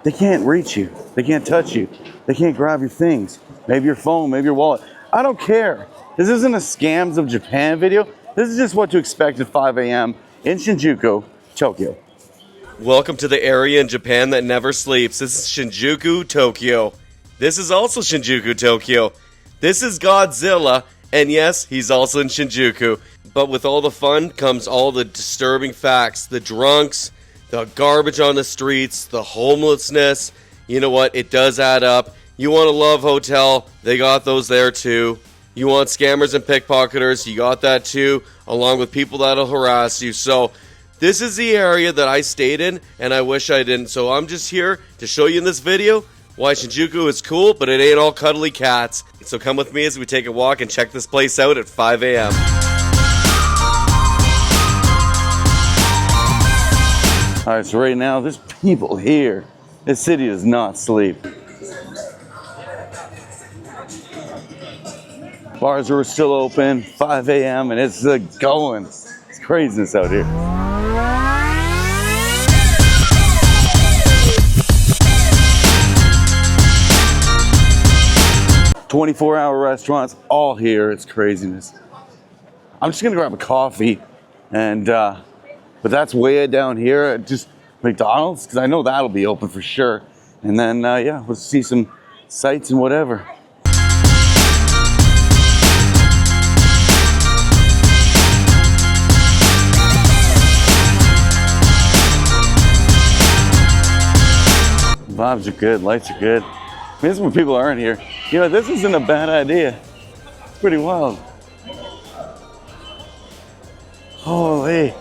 they can't reach you. They can't touch you. They can't grab your things. Maybe your phone, maybe your wallet. I don't care. This isn't a Scams of Japan video. This is just what to expect at 5 a.m. in Shinjuku, Tokyo. Welcome to the area in Japan that never sleeps. This is Shinjuku, Tokyo. This is also Shinjuku, Tokyo. This is Godzilla, and yes, he's also in Shinjuku. But with all the fun comes all the disturbing facts. The drunks, the garbage on the streets, the homelessness. You know what? It does add up. You want a love hotel, they got those there too. You want scammers and pickpocketers, you got that too, along with people that'll harass you. So this is the area that I stayed in, and I wish I didn't. So I'm just here to show you in this video why Shinjuku is cool, but it ain't all cuddly cats. So come with me as we take a walk and check this place out at 5 a.m. Alright, so right now, there's people here. This city does not sleep. Bars are still open, 5 a.m. and it's going. It's craziness out here. "24-hour restaurants, all here. It's craziness. I'm just gonna grab a coffee, and but that's way down here at just McDonald's, because I know that'll be open for sure. And then yeah, we'll see some sights and whatever. Vibes are good, lights are good. I mean, this is when people aren't here. You know, this isn't a bad idea. It's pretty wild. Holy,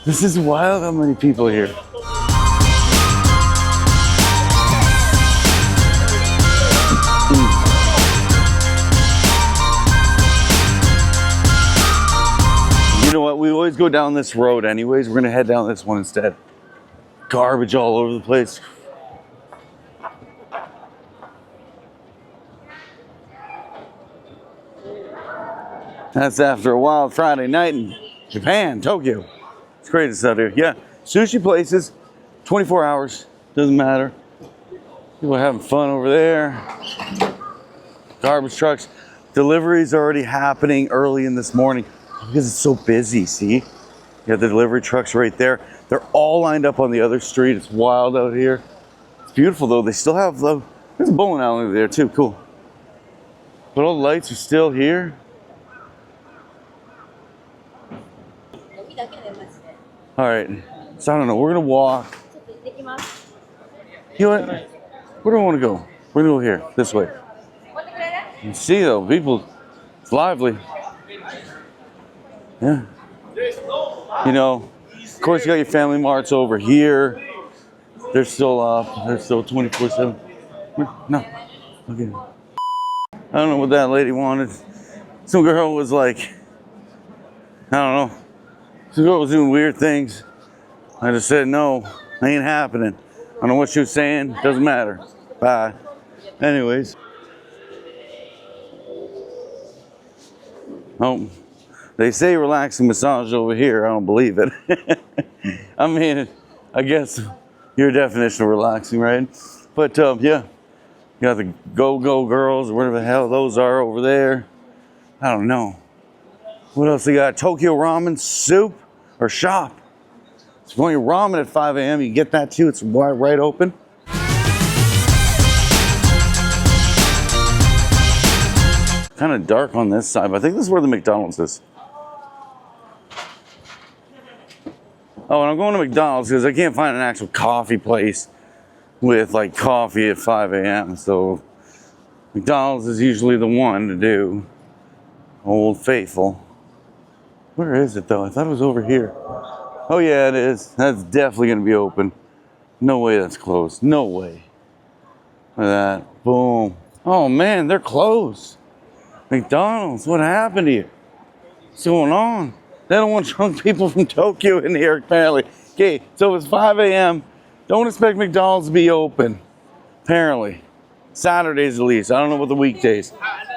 this is wild how many people are here. You know what, we always go down this road anyways. We're gonna head down this one instead. Garbage all over the place. That's after a wild Friday night in Japan, Tokyo. It's crazy out here. Yeah, sushi places, 24 hours, doesn't matter. People are having fun over there. Garbage trucks. Deliveries are already happening early in this morning because it's so busy, see? You have the delivery trucks right there. They're all lined up on the other street. It's wild out here. It's beautiful though. They still have, there's a bowling alley there too, cool. But all the lights are still here. All right, so I don't know, we're gonna walk. You know what? Where do I wanna go? We're gonna go here, this way. You see though, people, it's lively. Yeah. You know, of course you got your Family Marts over here. They're still up, they're still 24/7. No, okay. I don't know what that lady wanted. Some girl was like, I don't know. Some girl was doing weird things. I just said, no, ain't happening. I don't know what she was saying, doesn't matter. Bye. Anyways. Oh, they say relaxing massage over here. I don't believe it. I mean, I guess your definition of relaxing, right? But yeah, you got the go-go girls, or whatever the hell those are over there. I don't know. What else they got? Tokyo ramen soup or shop. So if you want your ramen at 5 a.m., you get that too. It's right open. Kind of dark on this side, but I think this is where the McDonald's is. Oh, and I'm going to McDonald's because I can't find an actual coffee place with like coffee at 5 a.m. So McDonald's is usually the one to do. Old Faithful. Where is it though? I thought it was over here. Oh yeah, it is. That's definitely gonna be open. No way that's closed. No way. Look at that. Boom. Oh man, they're closed. McDonald's, what happened to you? What's going on? They don't want drunk people from Tokyo in here apparently. Okay, so it's 5 a.m. Don't expect McDonald's to be open. Apparently. Saturdays at least. I don't know about the weekdays.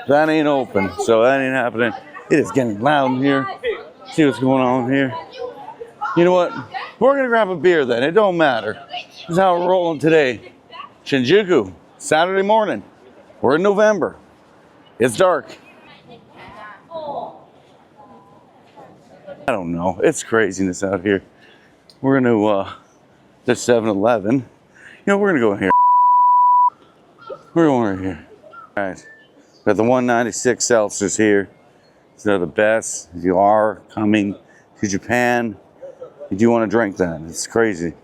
That ain't open, so that ain't happening. It is getting loud in here. See what's going on here. You know what? We're gonna grab a beer then. It don't matter. This is how we're rolling today. Shinjuku, Saturday morning. We're in November. It's dark. I don't know. It's craziness out here. We're gonna the 7-Eleven. You know, we're gonna go in here. We're going right here. All right. Got the 196 seltzers here. These are the best. If you are coming to Japan, you do want to drink that. It's crazy.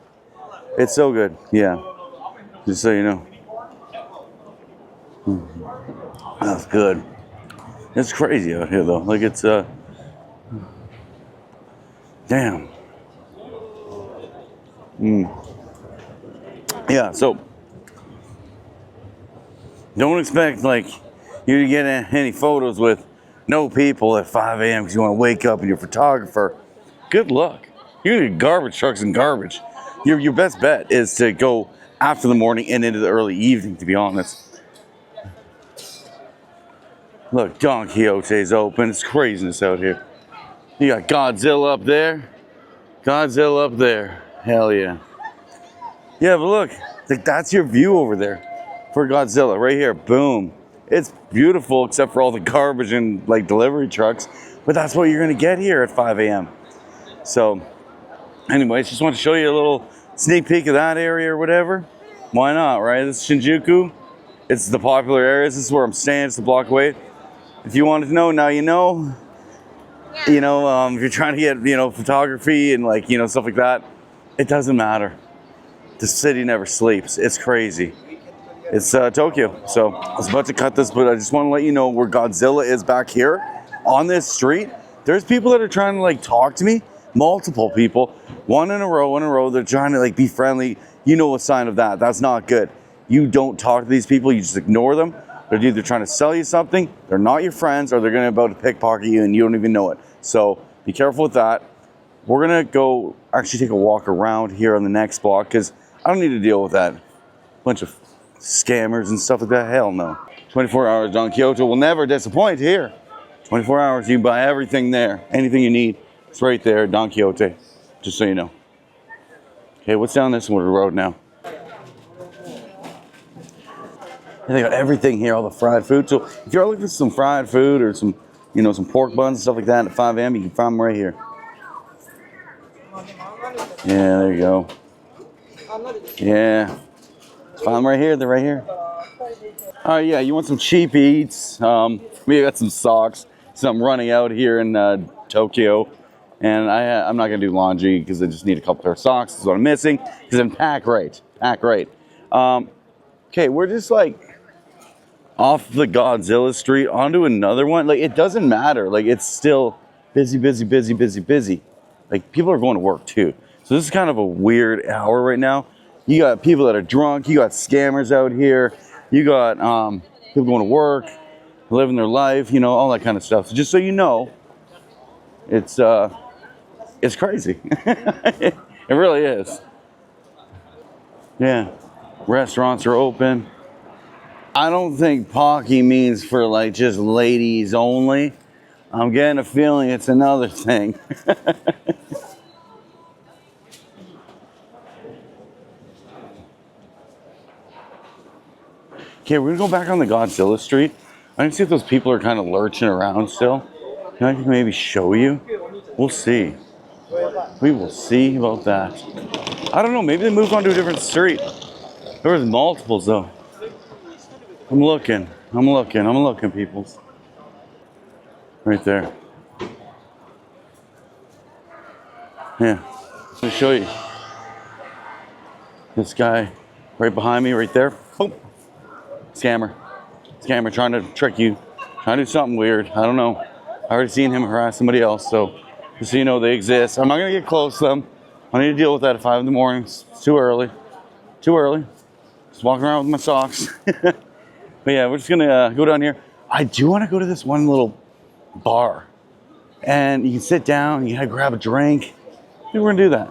It's so good. Yeah. Just so you know. That's good. It's crazy out here though. Like it's damn. Yeah, so don't expect like you to get any photos with no people at 5 a.m. because you want to wake up and you're a photographer. Good luck. You're gonna get garbage trucks and garbage. Your best bet is to go after the morning and into the early evening, to be honest. Look, Don Quixote's open. It's craziness out here. You got Godzilla up there. Godzilla up there. Hell yeah. Yeah, but look, like that's your view over there for Godzilla right here. Boom. It's beautiful except for all the garbage and like delivery trucks, but that's what you're gonna get here at 5 a.m. So anyways, just want to show you a little sneak peek of that area or whatever. Why not, right? This is Shinjuku. It's the popular areas. This is where I'm staying. It's a block away. If you wanted to know, now you know. Yeah. You know, if you're trying to get, you know, photography and like, you know, stuff like that, it doesn't matter. The city never sleeps. It's crazy. It's Tokyo. So I was about to cut this, but I just want to let you know where Godzilla is back here on this street. There's people that are trying to like talk to me. Multiple people, one in a row. They're trying to like be friendly. You know a sign of that. That's not good. You don't talk to these people. You just ignore them. They're either trying to sell you something, they're not your friends, or they're going to about to pickpocket you and you don't even know it. So be careful with that. We're going to go actually take a walk around here on the next block because I don't need to deal with that. Bunch of scammers and stuff like that. Hell no. 24 hours Don Quixote will never disappoint here. 24 hours, you can buy everything there. Anything you need, it's right there, Don Quixote. Just so you know. Okay, what's down this road now? They got everything here, all the fried food. So if you're looking for some fried food or some, you know, some pork buns and stuff like that at 5 a.m., you can find them right here. Yeah, there you go. Yeah. Find them right here. They're right here. Yeah, you want some cheap eats. We got some socks. So I'm running out here in Tokyo. And I'm not going to do laundry because I just need a couple pair of socks. That's what I'm missing. Because I'm pack right. Okay, we're just like off the Godzilla Street onto another one. Like, it doesn't matter. Like, it's still busy. Like, people are going to work too. So this is kind of a weird hour right now. You got people that are drunk. You got scammers out here. You got people going to work, living their life, you know, all that kind of stuff. So just so you know, it's crazy. It really is. Yeah. Restaurants are open. I don't think Pocky means for like just ladies only. I'm getting a feeling it's another thing. Okay, we're gonna go back on the Godzilla Street. I can see if those people are kind of lurching around still. I can maybe show you. We'll see. We will see about that. I don't know, maybe they moved on to a different street. There was multiples though. I'm looking, peoples. Right there. Yeah, let me show you. This guy right behind me, right there. Boom. Scammer trying to trick you. Trying to do something weird. I don't know. I already seen him harass somebody else, so just so you know they exist. I'm not gonna get close to them. I need to deal with that at 5 in the morning. It's too early. Just walking around with my socks. But yeah, we're just gonna go down here. I do want to go to this one little bar, and you can sit down. You can grab a drink. I think we're gonna do that.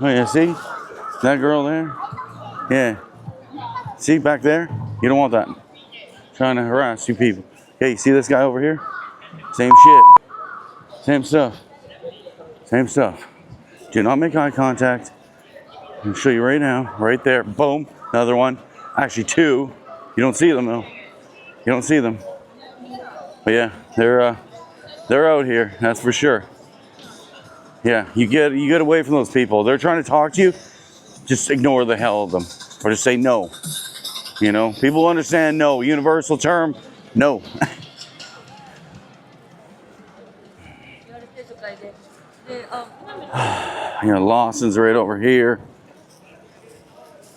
Oh yeah, see that girl there? Yeah. See back there? You don't want that. Trying to harass you people. Okay, you see this guy over here? Same shit. Same stuff. Same stuff. Do not make eye contact. I'll show you right now. Right there. Boom. Another one. Actually, two. You don't see them though. You don't see them. But yeah, they're out here. That's for sure. Yeah, you get away from those people. They're trying to talk to you. Just ignore the hell of them, or just say no. You know, people understand no. Universal term, no. You know, Lawson's right over here.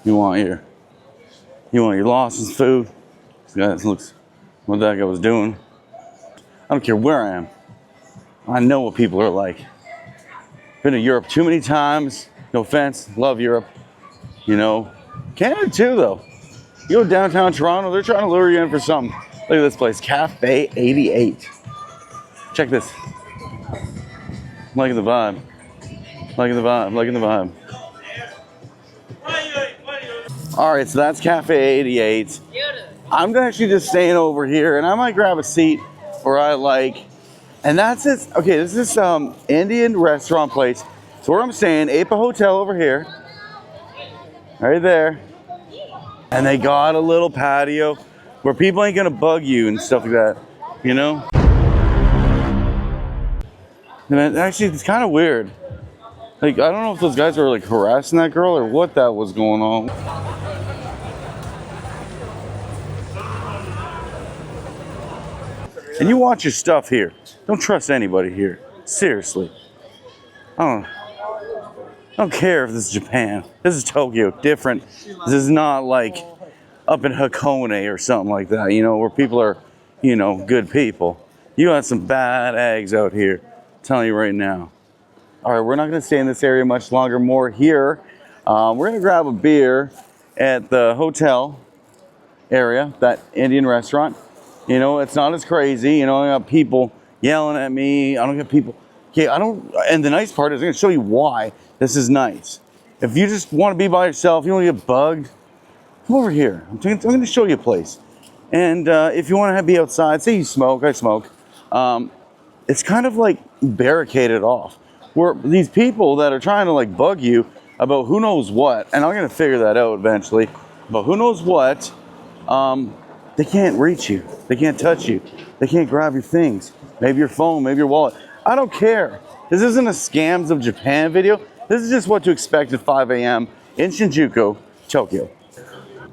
You want your Lawson's food. This guy looks what that guy was doing. I don't care where I am. I know what people are like. Been to Europe too many times. No offense, love Europe. You know, Canada too though. You go downtown Toronto, they're trying to lure you in for something. Look at this place, Cafe 88. Check this. I'm liking the vibe. Liking the vibe, liking the vibe. All right, so that's Cafe 88. I'm actually just staying over here, and I might grab a seat where I like. And that's it. Okay, this is some Indian restaurant place. So where I'm staying, Apa Hotel over here. Right there. And they got a little patio where people ain't gonna bug you and stuff like that, you know? And actually, it's kind of weird. Like, I don't know if those guys were like harassing that girl or what that was going on. And you watch your stuff here. Don't trust anybody here. Seriously. I don't care if this is Japan. This is Tokyo. Different. This is not like up in Hakone or something like that, you know, where people are, you know, good people. You got some bad eggs out here. I'm telling you right now. All right, we're not going to stay in this area much longer. More here. We're going to grab a beer at the hotel area, that Indian restaurant. You know, it's not as crazy. You know, I got people yelling at me. I don't get people. Okay, I don't. And the nice part is I'm going to show you why this is nice. If you just want to be by yourself, you want to get bugged, come over here. I'm going to show you a place. And if you want to be outside, say you smoke, I smoke. It's kind of like barricaded off. Where these people that are trying to like bug you about who knows what, and I'm going to figure that out eventually, but who knows what, they can't reach you. They can't touch you. They can't grab your things. Maybe your phone, maybe your wallet. I don't care. This isn't a Scams of Japan video. This is just what to expect at 5 a.m. in Shinjuku, Tokyo.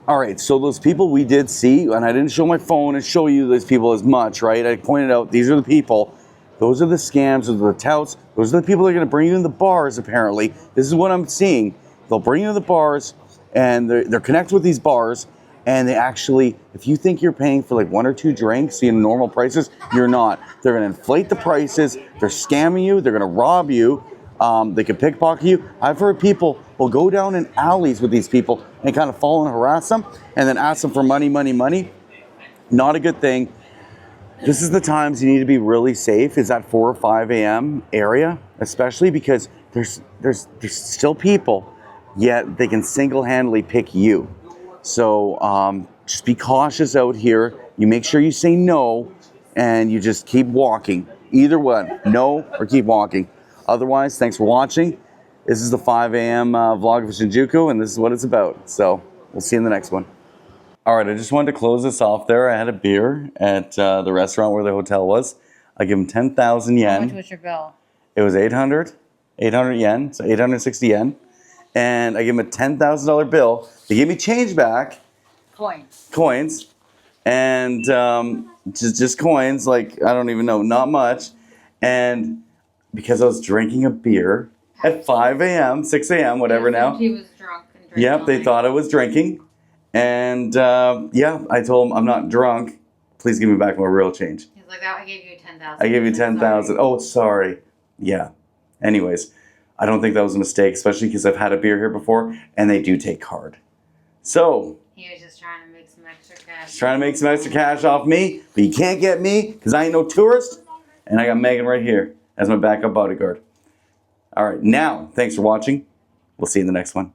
All right, so those people we did see, and I didn't show my phone and show you those people as much, right? I pointed out these are the people. Those are the scams, those are the touts. Those are the people that are going to bring you in the bars, apparently. This is what I'm seeing. They'll bring you to the bars, and they're connected with these bars, and they actually, if you think you're paying for like 1 or 2 drinks in normal prices, you're not. They're going to inflate the prices. They're scamming you. They're going to rob you. They can pickpocket you. I've heard people will go down in alleys with these people and kind of follow and harass them, and then ask them for money, money, money. Not a good thing. This is the times you need to be really safe, is that 4 or 5 a.m. area, especially because there's still people, yet they can single-handedly pick you. So just be cautious out here. You make sure you say no, and you just keep walking. Either one, no or keep walking. Otherwise, thanks for watching. This is the 5 a.m. Vlog of Shinjuku, and this is what it's about. So we'll see you in the next one. All right, I just wanted to close this off there. I had a beer at the restaurant where the hotel was. I give them 10,000 yen. How much was your bill? It was 800 yen, so 860 yen. And I gave them a $10,000 bill. They gave me change back. Coins. And just coins, like, I don't even know, not much. And because I was drinking a beer at 5 a.m., 6 a.m., whatever now. He was drunk and drinking. Yep, they thought I was drinking. And yeah, I told him I'm not drunk. Please give me back my real change. He's like, I gave you 10,000. I gave you 10,000. Oh, sorry. Yeah. Anyways, I don't think that was a mistake, especially because I've had a beer here before, and they do take card. So he was just trying to make some extra cash. He's trying to make some extra cash off me, but you can't get me because I ain't no tourist, and I got Megan right here as my backup bodyguard. All right, now, thanks for watching. We'll see you in the next one.